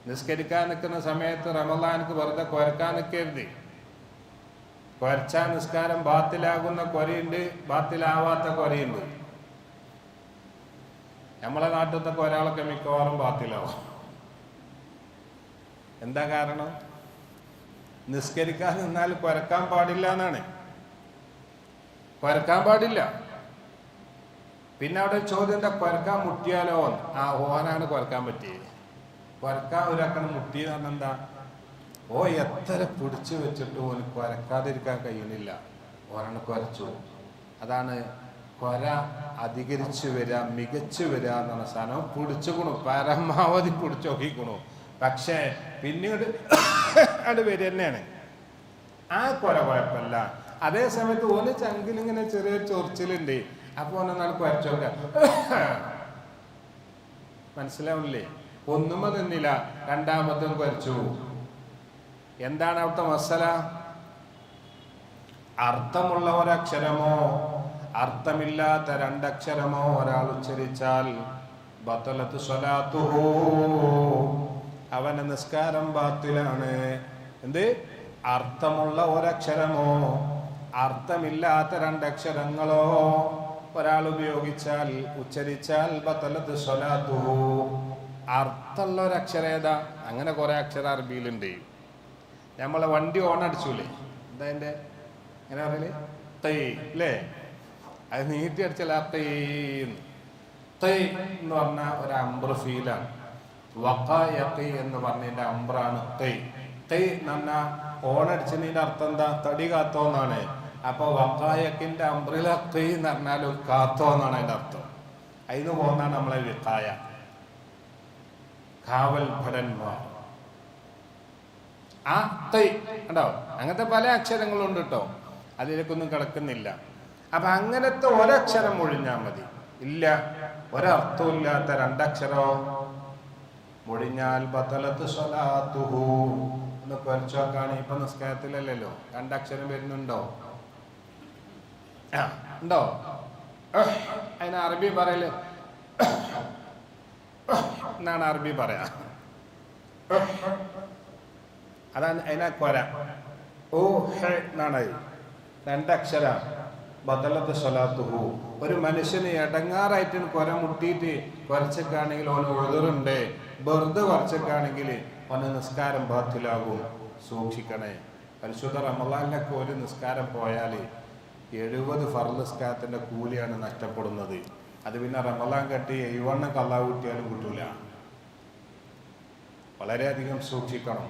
നിസ്കരിക്കാൻ നിൽക്കുന്ന സമയത്ത് റമദാനിക്ക് വെറുതെ കുരക്കാൻ നിൽക്കരുത്. കുരച്ചാൽ നിസ്കാരം ബാത്തിലാകുന്ന കുരയുണ്ട്, ബാത്തിലാവാത്ത കുരയുണ്ട്. നമ്മളെ നാട്ടിലത്തെ ഒരാളൊക്കെ മിക്കവാറും ബാത്തിലാവും. എന്താ കാരണം? നിസ്കരിക്കാൻ നിന്നാൽ കുരക്കാൻ പാടില്ല എന്നാണ്. കുരക്കാൻ പാടില്ല. പിന്നെ അവിടെ ചോദ്യം എന്താ, കുരക്കാൻ മുട്ടിയാലോ? ആ ഓനാണ് കുരക്കാൻ പറ്റിയത്. കുരക്കാൻ ഒരാൾക്കാണ് മുട്ടി എന്ന് പറഞ്ഞാൽ എന്താ? ഓ എത്ര പിടിച്ചു വെച്ചിട്ട് ഓന് കുരക്കാതിരിക്കാൻ കഴിയുന്നില്ല, ഓനാണ് കുരച്ചു. അതാണ് കുര അധികരിച്ചു വരിക, മികച്ചു വരിക എന്നുള്ള സാധനം. പിടിച്ചുകൊണു, പരമാവധി പിടിച്ചു നോക്കിക്കണു. പക്ഷേ പിന്നീട് അത് വരി തന്നെയാണ്. ആ കുര കുഴപ്പമില്ല. അതേ സമയത്ത് ഓന് ചങ്കിലിങ്ങനെ ചെറിയൊരു ചൊറിച്ചിലുണ്ട്, അപ്പൊ ഓനൊന്നാണ് കുരച്ചോക്ക. മനസ്സിലാവില്ലേ? ഒന്നുമ നിന്നില്ല, രണ്ടാമത്തും കുരച്ചു. എന്താണ് അവിടുത്തെ മസല? അർത്ഥമുള്ള ഒരക്ഷരമോ അർത്ഥമില്ലാത്ത രണ്ടക്ഷരമോ ഒരാൾ ഉച്ചരിച്ചാൽ ബത്തലത്ത് സ്വലാത്തുഹു, അവന്റെ നിസ്കാരം ബാത്തിലാണ്. എന്ത്? അർത്ഥമുള്ള ഒരക്ഷരമോ അർത്ഥമില്ലാത്ത രണ്ടക്ഷരങ്ങളോ ഒരാൾ ഉപയോഗിച്ചാൽ, ഉച്ചരിച്ചാൽ ബത്തലത്ത് സ്വലാത്തുഹു. അർത്ഥമുള്ള ഒരക്ഷരം ഏതാ? അങ്ങനെ കുറെ അക്ഷരം അറബിയിലുണ്ട്. നമ്മളെ വണ്ടി ഓൺ അടിച്ചൂലേ, എന്താ എൻ്റെ എങ്ങനെ പറയല്? തൈ അല്ലേ? അത് നീട്ടി അടിച്ചാൽ ആ തൈന്ന്. തൈ എന്ന് പറഞ്ഞാൽ ഒരു അംബ്ര ഫീലാണ്. വഖായഖി എന്ന് പറഞ്ഞതിന്റെ അംബ്രാണ് തൈ. തൈ എന്ന് പറഞ്ഞാൽ ഓണടിച്ചതിന്റെ അർത്ഥം എന്താ? തടി കാത്തോ എന്നാണ്. അപ്പൊ വഖായഖിന്റെ അംബ്രില തൈ എന്ന് പറഞ്ഞാൽ കാത്തോ എന്നാണ് അതിന്റെ അർത്ഥം. അതിന് പോകുന്നതാണ് നമ്മളെ വിഖായ, കാവൽ ഭടന്മാർ. ആ തൈ ഉണ്ടോ? അങ്ങനത്തെ പല അക്ഷരങ്ങളുണ്ട് കേട്ടോ, അതിലേക്കൊന്നും കിടക്കുന്നില്ല. അപ്പൊ അങ്ങനത്തെ ഒരക്ഷരം ഒഴിഞ്ഞാൽ മതി. ഇല്ല, ഒരർത്ഥവും ഇല്ലാത്ത രണ്ടക്ഷരോ ഒഴിഞ്ഞാൽ ബത്തലത്ത് സ്വലാത്തുഹു എന്ന് കുരച്ചോക്കാണ്. ഇപ്പൊ നിസ്കാരത്തിലല്ലല്ലോ, രണ്ടക്ഷരം വരുന്നുണ്ടോ? ഉണ്ടോ? അതിന് അറബി പറയല് എന്നാണ് അറബി പറയാ. അതാണ് അതിനാ കൊര. ഓ ഹെ എന്നാണ് രണ്ടക്ഷര. ബദലത്ത് സ്വലാത്തുഹു. ഒരു മനുഷ്യന് ഇടങ്ങാറായിട്ട് കുര മുട്ടിയിട്ട് കുറച്ചൊക്കെയാണെങ്കിൽ ഓന് ഉഴുതുറുണ്ട്, വെറുതെ കുറച്ചൊക്കെയാണെങ്കിൽ ഓന് നിസ്കാരം ബാത്തിലാകും. സൂക്ഷിക്കണേ. പരിശുദ്ധ റമളാനിലൊക്കെ ഒരു നിസ്കാരം പോയാൽ 70 ഫർള് നിസ്കാരത്തിന്റെ കൂലിയാണ് നഷ്ടപ്പെടുന്നത്. അത് പിന്നെ റമളാൻ കെട്ടി 70 കള്ളാ കൂട്ടിയാലും കിട്ടൂല. വളരെയധികം സൂക്ഷിക്കണം.